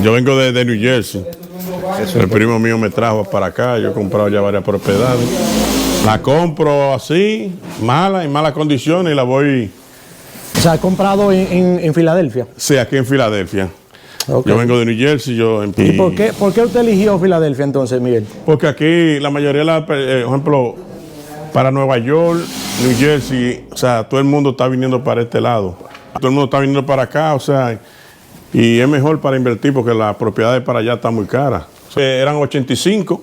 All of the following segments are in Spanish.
Yo vengo de New Jersey. El primo mío me trajo para acá. Yo he comprado ya varias propiedades. La compro así, en malas condiciones, y la voy... O sea, ¿has comprado en Filadelfia? Sí, aquí en Filadelfia. Okay. Yo vengo de New Jersey. ¿Y por qué usted eligió Filadelfia entonces, Miguel? Porque aquí la mayoría, por ejemplo, para Nueva York, New Jersey, o sea, todo el mundo está viniendo para este lado. Todo el mundo está viniendo para acá, o sea, y es mejor para invertir porque las propiedades para allá están muy caras. O sea, eran 85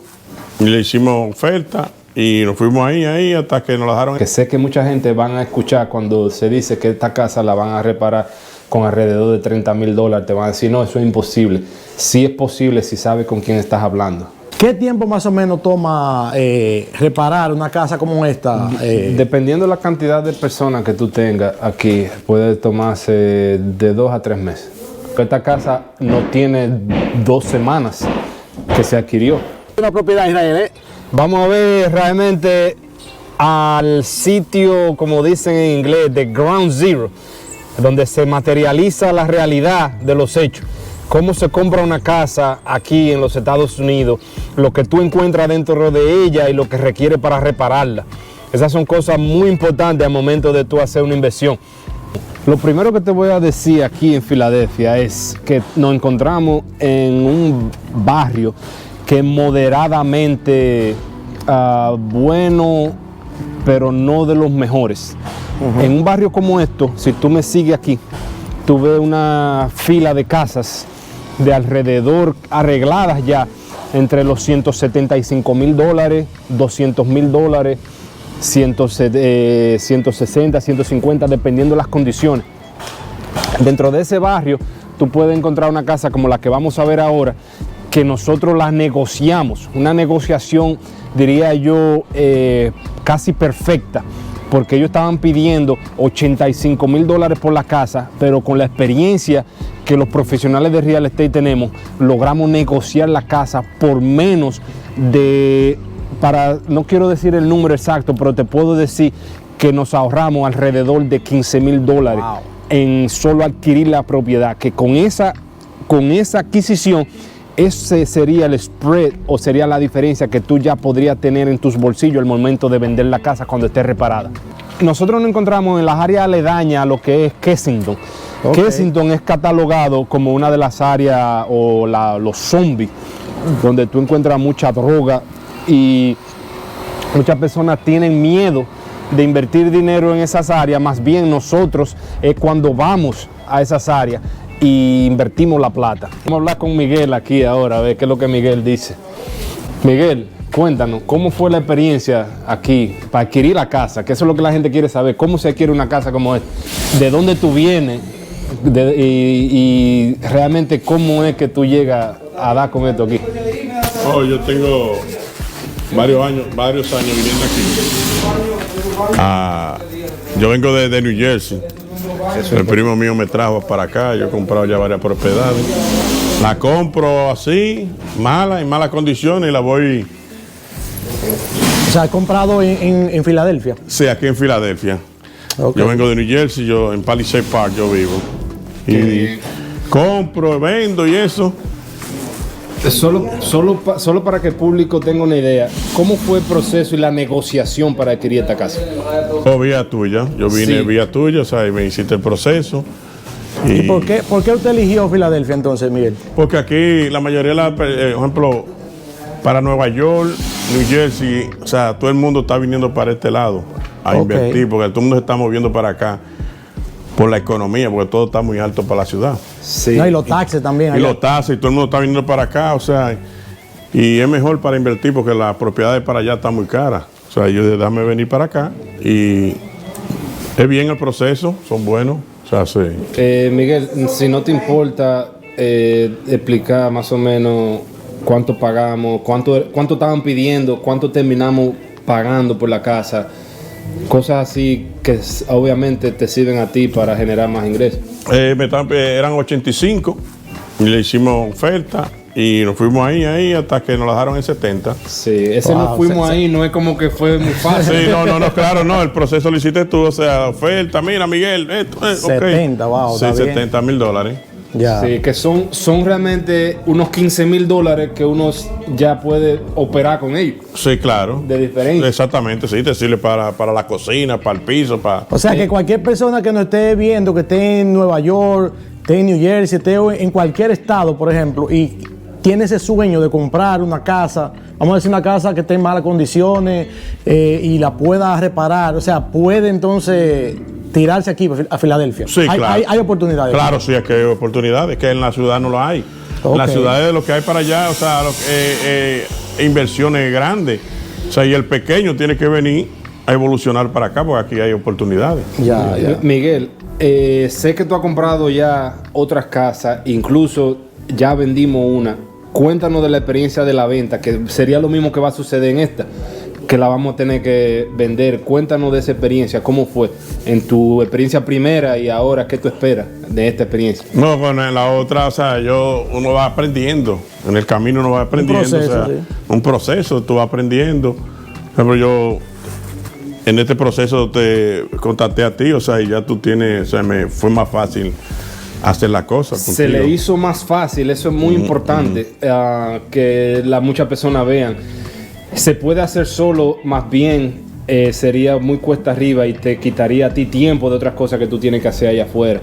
y le hicimos oferta y nos fuimos ahí hasta que nos la dejaron. Que sé que mucha gente van a escuchar cuando se dice que esta casa la van a reparar con alrededor de $30,000. Te van a decir, no, eso es imposible. Sí es posible si sabes con quién estás hablando. ¿Qué tiempo más o menos toma reparar una casa como esta? Dependiendo de la cantidad de personas que tú tengas aquí, puede tomarse de 2 a 3 meses. Esta casa no tiene 2 semanas que se adquirió. Una propiedad israelí. Vamos a ver realmente al sitio, como dicen en inglés, de Ground Zero, donde se materializa la realidad de los hechos. Cómo se compra una casa aquí en los Estados Unidos, lo que tú encuentras dentro de ella y lo que requiere para repararla. Esas son cosas muy importantes al momento de tú hacer una inversión. Lo primero que te voy a decir aquí en Filadelfia es que nos encontramos en un barrio que es moderadamente bueno, pero no de los mejores. En un barrio como esto, si tú me sigues aquí, tú ves una fila de casas de alrededor, arregladas ya, entre los $175,000, $200,000, 160, 150, dependiendo de las condiciones. Dentro de ese barrio, tú puedes encontrar una casa como la que vamos a ver ahora, que nosotros la negociamos, una negociación, diría yo, casi perfecta, porque ellos estaban pidiendo $85,000 por la casa, pero con la experiencia que los profesionales de real estate tenemos, logramos negociar la casa por menos de, no quiero decir el número exacto, pero te puedo decir que nos ahorramos alrededor de $15,000 en solo adquirir la propiedad, que con esa adquisición, ese sería el spread o sería la diferencia que tú ya podrías tener en tus bolsillos al momento de vender la casa cuando esté reparada. Nosotros nos encontramos en las áreas aledañas a lo que es Kensington. Okay. Kensington es catalogado como una de las áreas o los zombies, donde tú encuentras mucha droga y muchas personas tienen miedo de invertir dinero en esas áreas. Más bien nosotros es cuando vamos a esas áreas y invertimos la plata. Vamos a hablar con Miguel aquí ahora, a ver qué es lo que Miguel dice. Miguel, cuéntanos, ¿cómo fue la experiencia aquí para adquirir la casa? Que eso es lo que la gente quiere saber. ¿Cómo se adquiere una casa como esta? ¿De dónde tú vienes? Y realmente, ¿cómo es que tú llegas a dar con esto aquí? Oh, yo tengo varios años viviendo aquí. Yo vengo de New Jersey. El primo mío me trajo para acá. Yo he comprado ya varias propiedades. La compro así, en malas condiciones, y la voy... O sea, ¿has comprado en Filadelfia? Sí, aquí en Filadelfia. Okay. Yo vengo de New Jersey, en Palisade Park yo vivo. Y compro, vendo y eso. Solo para que el público tenga una idea, ¿cómo fue el proceso y la negociación para adquirir esta casa? Vía tuya. Yo vine vía tuya, o sea, y me hiciste el proceso. ¿Y por qué usted eligió Filadelfia entonces, Miguel? Porque aquí la mayoría, por ejemplo, para Nueva York, New Jersey, o sea, todo el mundo está viniendo para este lado a invertir, porque todo el mundo se está moviendo para acá por la economía, porque todo está muy alto para la ciudad. Sí. No, y los taxes también. Y los taxes, y todo el mundo está viniendo para acá, o sea, y es mejor para invertir porque las propiedades para allá están muy caras. O sea, yo déjame venir para acá y es bien el proceso, son buenos. O sea, sí. Miguel, si no te importa explicar más o menos cuánto pagamos, cuánto estaban pidiendo, cuánto terminamos pagando por la casa, cosas así que obviamente te sirven a ti para generar más ingresos. Eran 85 y le hicimos oferta y nos fuimos ahí hasta que nos la dejaron en 70. Sí, ese nos fuimos ahí, no es como que fue muy fácil. Sí, no, claro, no, el proceso lo hiciste tú, o sea, oferta, mira Miguel, esto es 70, wow, sí, $70,000. Ya. Sí, que son realmente unos $15,000 que uno ya puede operar con ellos. Sí, claro. De diferencia. Exactamente, sí, te sirve para la cocina, para el piso, para... O sea, que cualquier persona que nos esté viendo, que esté en Nueva York, esté en New Jersey, esté en cualquier estado, por ejemplo, y tiene ese sueño de comprar una casa, vamos a decir una casa que esté en malas condiciones y la pueda reparar, o sea, puede entonces tirarse aquí a Filadelfia. Sí, claro. Hay oportunidades. Claro, sí, es que hay oportunidades, que en la ciudad no lo hay. En las ciudades lo que hay para allá, o sea, inversiones grandes. O sea, y el pequeño tiene que venir a evolucionar para acá, porque aquí hay oportunidades. Ya. Miguel, sé que tú has comprado ya otras casas, incluso ya vendimos una. Cuéntanos de la experiencia de la venta, que sería lo mismo que va a suceder en esta, que la vamos a tener que vender. Cuéntanos de esa experiencia, cómo fue en tu experiencia primera y ahora, ¿qué tú esperas de esta experiencia? No, bueno, en la otra, o sea, uno va aprendiendo, en el camino uno va aprendiendo, proceso, o sea, sí. un proceso, tú vas aprendiendo. Por ejemplo, yo en este proceso te contacté a ti, o sea, y ya tú tienes, o sea, me fue más fácil hacer la cosa. Se le hizo más fácil, eso es muy importante, que muchas personas vean. Se puede hacer solo, más bien sería muy cuesta arriba y te quitaría a ti tiempo de otras cosas que tú tienes que hacer allá afuera.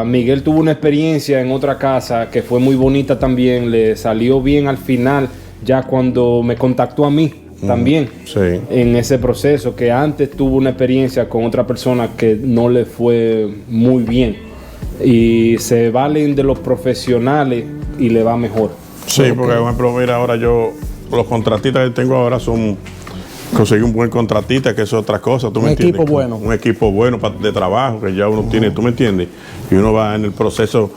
Miguel tuvo una experiencia en otra casa que fue muy bonita también, le salió bien al final, ya cuando me contactó a mí también, Sí. en ese proceso, que antes tuvo una experiencia con otra persona que no le fue muy bien. Y se valen de los profesionales y le va mejor. Sí, porque, por ejemplo, mira, ahora los contratistas que tengo ahora son, conseguí un buen contratista, que es otra cosa, ¿tú me entiendes? Equipo bueno. Un equipo bueno de trabajo, que ya uno tiene, ¿tú me entiendes? Y uno va en el proceso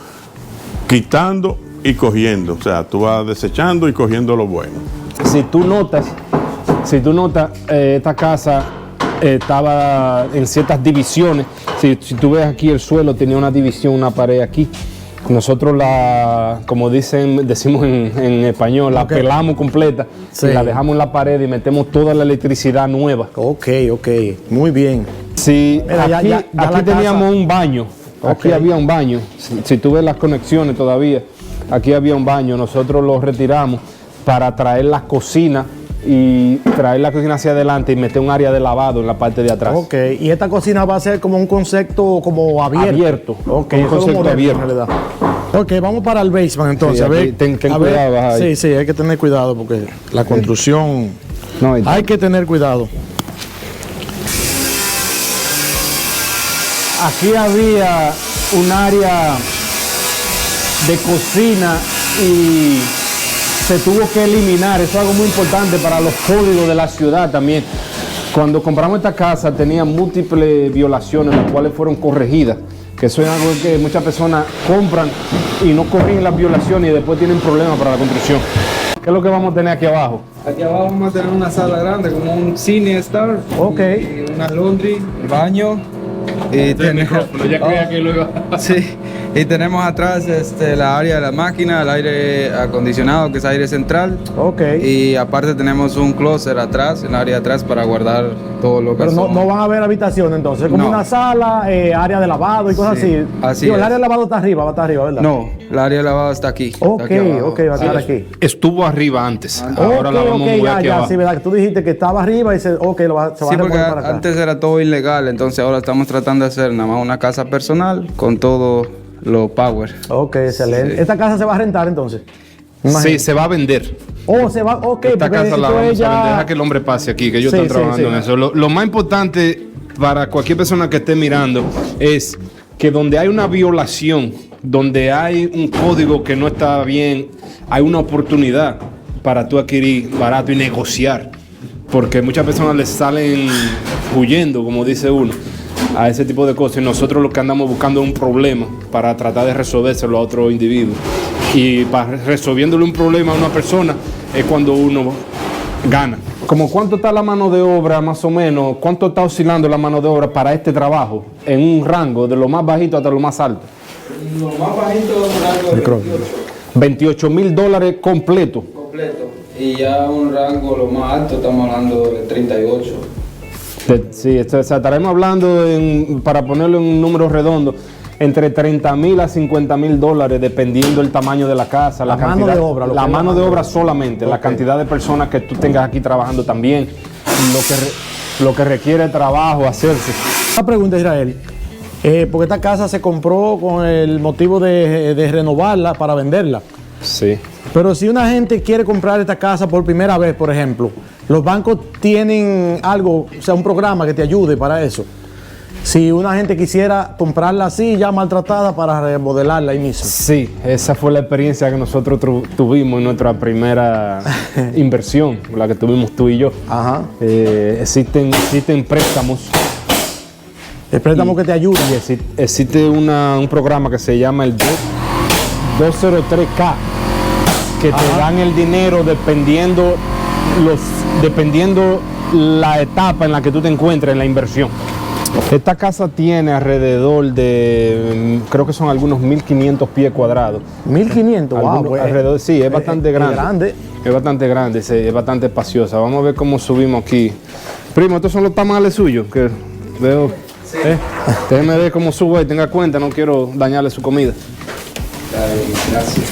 quitando y cogiendo, o sea, tú vas desechando y cogiendo lo bueno. Si tú notas, esta casa estaba en ciertas divisiones. Si tú ves aquí el suelo, tenía una división, una pared aquí. Nosotros como decimos en español, la pelamos completa, Sí. y la dejamos en la pared y metemos toda la electricidad nueva. Ok, muy bien. Sí, Mira, ya aquí la teníamos casa. un baño. Aquí Ok. había un baño. Si tú ves las conexiones todavía, aquí había un baño. Nosotros lo retiramos para traer la cocina y traer la cocina hacia adelante y meter un área de lavado en la parte de atrás. Ok, y esta cocina va a ser como un concepto como abierto. Un Ok, eso es lo concepto moderno, abierto. en realidad. Ok, vamos para el basement entonces. Sí, a ver, aquí ten a ver. cuidado, vas ahí. Sí, hay que tener cuidado porque la construcción. No, Hay que tener cuidado. aquí había un área de cocina y se tuvo que eliminar. Eso es algo muy importante para los códigos de la ciudad también. Cuando compramos esta casa tenía múltiples violaciones, las cuales fueron corregidas. Que eso es algo que muchas personas compran y no corrigen las violaciones y después tienen problemas para la construcción. ¿Qué es lo que vamos a tener aquí abajo? Aquí abajo vamos a tener una sala grande, como un cine star. Ok. Y una laundry, baño. Y tenemos, que lo iba sí, y tenemos atrás la área de la máquina, el aire acondicionado, que es aire central. Ok. Y aparte tenemos un closet atrás, en el área de atrás, para guardar todo lo que Pero no, son. no van a haber habitaciones entonces, como No. una sala, área de lavado y cosas Sí, así. así Digo, el es. área de lavado está arriba, va a estar arriba, ¿verdad? No, el área de lavado está aquí. está Ok, aquí abajo. ok, va a estar aquí. Estuvo arriba antes. Ahora Ok, la vamos a mover ya, aquí ya, abajo. sí, verdad. Tú dijiste que estaba arriba y se va Sí, a porque remover para acá. antes era todo ilegal, entonces ahora estamos tratando de hacer nada más una casa personal con todo lo power. Ok, excelente. Sí. ¿Esta casa se va a rentar entonces? Me Sí, imagino. se va a vender. Oh, se va, ok, Esta porque casa la esto vamos es a vender. ya... Deja que el hombre pase aquí, que ellos Sí, están sí, trabajando sí. en eso. Lo más importante para cualquier persona que esté mirando es que donde hay una violación, donde hay un código que no está bien, hay una oportunidad para tú adquirir barato y negociar. Porque muchas personas les salen huyendo, como dice uno, a ese tipo de cosas. Y nosotros lo que andamos buscando es un problema para tratar de resolvérselo a otro individuo. Y para resolviéndole un problema a una persona es cuando uno gana. ¿Como cuánto está la mano de obra, más o menos? ¿Cuánto está oscilando la mano de obra para este trabajo? En un rango de lo más bajito hasta lo más alto. Lo más bajito es un rango de $28,000 completo. completo. Y ya un rango, lo más alto, estamos hablando de 38. Sí, o sea, estaremos hablando, para ponerlo en un número redondo, entre 30,000 a 50,000 dólares, dependiendo del tamaño de la casa, la mano cantidad de obra, la mano de obra solamente, la cantidad de personas que tú tengas aquí trabajando también, lo que requiere trabajo hacerse. Una pregunta, Israel. Porque esta casa se compró con el motivo de renovarla para venderla. Sí. Pero si una gente quiere comprar esta casa por primera vez, por ejemplo, los bancos tienen algo, o sea, un programa que te ayude para eso. Si una gente quisiera comprarla así, ya maltratada, para remodelarla ahí mismo. Sí, esa fue la experiencia que nosotros tuvimos en nuestra primera inversión, la que tuvimos tú y yo. Ajá. Existen préstamos. El préstamo que te ayude. Y existe un programa que se llama el 203K, que te dan el dinero dependiendo la etapa en la que tú te encuentres en la inversión. Esta casa tiene alrededor de, creo que son algunos 1,500 pies cuadrados. 1,500, wow. Pues, alrededor, sí, es bastante grande. Es bastante grande, es bastante espaciosa. Vamos a ver cómo subimos aquí. Primo, estos son los tamales suyos que veo. Sí. Déjeme ver cómo subo ahí, tenga cuenta, no quiero dañarle su comida. Gracias.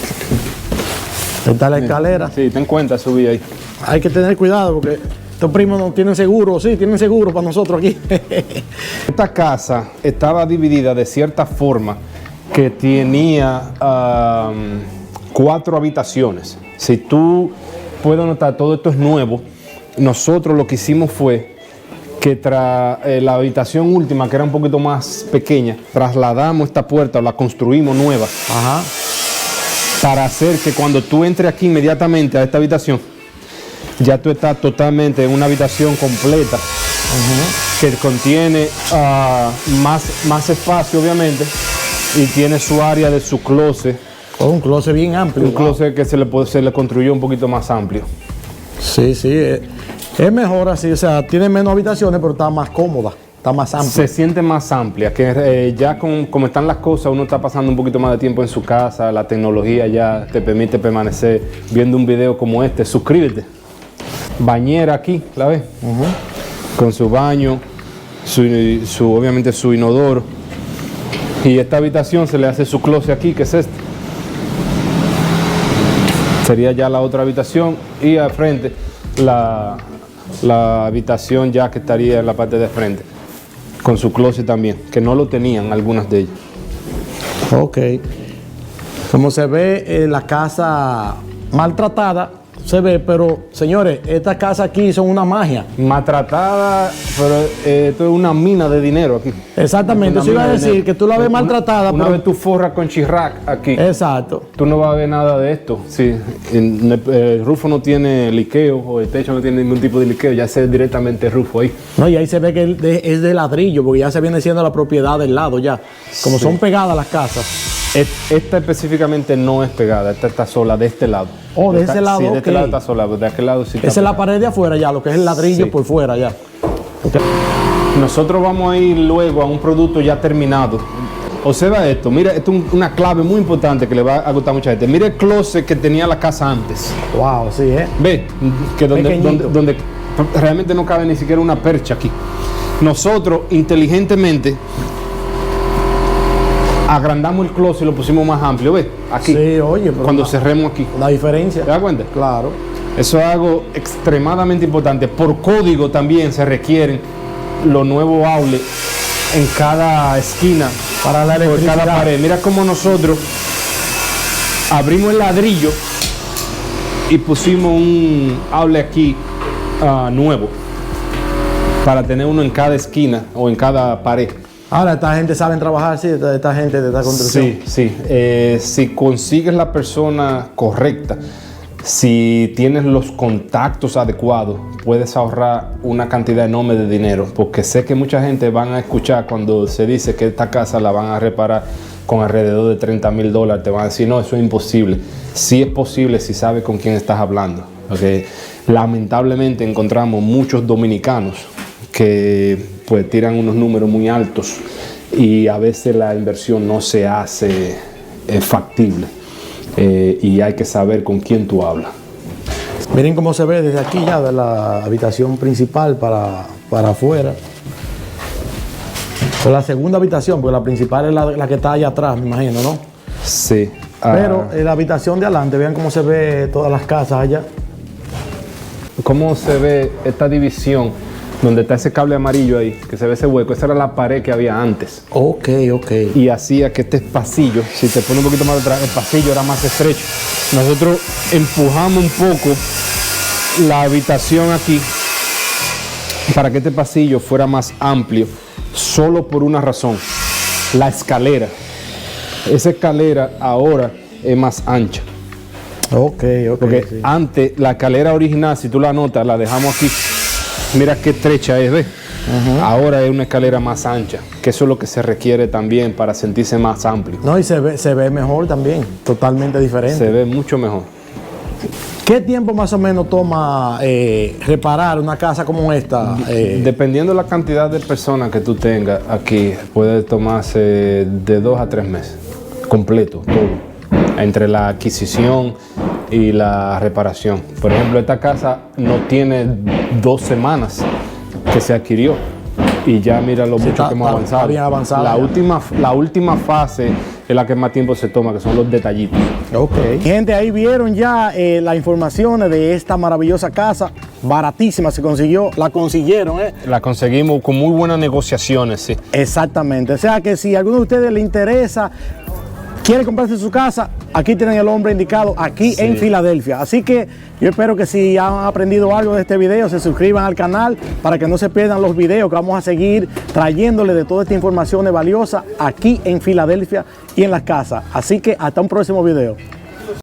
Está la escalera. Sí, ten cuenta, subí ahí. Hay que tener cuidado porque estos primos no tienen seguro. Sí, tienen seguro para nosotros aquí. Esta casa estaba dividida de cierta forma que tenía 4 habitaciones. Si tú puedes notar, todo esto es nuevo. Nosotros lo que hicimos fue que la habitación última, que era un poquito más pequeña, trasladamos esta puerta o la construimos nueva. Ajá. Para hacer que cuando tú entres aquí inmediatamente a esta habitación, ya tú estás totalmente en una habitación completa, que contiene más espacio, obviamente, y tiene su área de su closet. Oh, un closet bien amplio. Un closet que se le construyó un poquito más amplio. Sí, es mejor así, o sea, tiene menos habitaciones, pero está más cómoda, está más amplia. Se siente más amplia, que ya como están las cosas, uno está pasando un poquito más de tiempo en su casa, la tecnología ya te permite permanecer viendo un video como este. Suscríbete. Bañera aquí, ¿la ves? Con su baño, obviamente su inodoro. Y esta habitación se le hace su closet aquí, que es este. Sería ya la otra habitación, y al frente la habitación ya que estaría en la parte de frente, con su closet también, que no lo tenían algunas de ellas. Ok. Como se ve, la casa maltratada, se ve, pero señores, estas casas aquí son una magia. Maltratada, pero esto es una mina de dinero aquí. Exactamente, eso iba a decir, que tú la ves maltratada. Una vez tú forras con chirrac aquí. Exacto. Tú no vas a ver nada de esto. Sí, el rufo no tiene liqueo, o el techo no tiene ningún tipo de liqueo, ya se directamente el rufo ahí. No, y ahí se ve que es de ladrillo, porque ya se viene siendo la propiedad del lado ya. Como son pegadas las casas. Esta específicamente no es pegada, esta está sola de este lado. Oh, de ese lado, sí, de este ok. lado está sola, de aquel lado sí está Esa es la pegada. pared de afuera ya, lo que es el ladrillo Sí. por fuera ya. Okay. Nosotros vamos a ir luego a un producto ya terminado. Observa esto, mira, esto es una clave muy importante que le va a gustar a mucha gente. Mira el closet que tenía la casa antes. Wow, sí, Ve, que Pequeñito. donde realmente no cabe ni siquiera una percha aquí. Nosotros inteligentemente agrandamos el closet y lo pusimos más amplio, ¿ves? Aquí. Sí, oye, pero Cuando cerremos aquí. la diferencia. ¿Te das cuenta? Claro. Eso es algo extremadamente importante. Por código también se requieren los nuevos outlets en cada esquina, Para la por electricidad. cada pared. Mira cómo nosotros abrimos el ladrillo y pusimos un outlet aquí nuevo para tener uno en cada esquina o en cada pared. Ahora, esta gente sabe trabajar, sí, esta gente de esta construcción. Sí. Si consigues la persona correcta, si tienes los contactos adecuados, puedes ahorrar una cantidad enorme de dinero, porque sé que mucha gente van a escuchar cuando se dice que esta casa la van a reparar con alrededor de 30,000 dólares. Te van a decir, no, eso es imposible. Sí es posible si sabes con quién estás hablando. Okay. Lamentablemente encontramos muchos dominicanos que pues tiran unos números muy altos y a veces la inversión no se hace factible, y hay que saber con quién tú hablas. Miren cómo se ve desde aquí ya, de la habitación principal para afuera. Pero la segunda habitación, porque la principal es la que está allá atrás, me imagino, ¿no? Sí. Pero la habitación de adelante, vean cómo se ve todas las casas allá. ¿Cómo se ve esta división donde está ese cable amarillo ahí, que se ve ese hueco? Esa era la pared que había antes. Ok. Y hacía que este pasillo, si te pone un poquito más atrás, el pasillo era más estrecho. Nosotros empujamos un poco la habitación aquí para que este pasillo fuera más amplio, solo por una razón: la escalera. Esa escalera ahora es más ancha. Ok. Porque Sí. antes la escalera original, si tú la notas, la dejamos aquí. Mira qué estrecha es, ¿ves? Ahora es una escalera más ancha, que eso es lo que se requiere también para sentirse más amplio. No, y se ve mejor también, totalmente diferente. Se ve mucho mejor. ¿Qué tiempo más o menos toma reparar una casa como esta? Dependiendo de la cantidad de personas que tú tengas aquí, puede tomarse de 2 a 3 meses, completo, todo, entre la adquisición y la reparación. Por ejemplo, esta casa no tiene 2 semanas que se adquirió y ya mira lo mucho que hemos avanzado. Está bien avanzado La última fase es la que más tiempo se toma, que son los detallitos. Ok. Gente, ahí vieron ya las informaciones de esta maravillosa casa, baratísima se consiguió, la consiguieron, ¿eh? La conseguimos con muy buenas negociaciones, sí. Exactamente, o sea que si a alguno de ustedes le interesa, quiere comprarse su casa, aquí tienen el hombre indicado, aquí en Filadelfia. Así que yo espero que si han aprendido algo de este video, se suscriban al canal para que no se pierdan los videos que vamos a seguir trayéndoles de toda esta información valiosa aquí en Filadelfia y en las casas. Así que hasta un próximo video.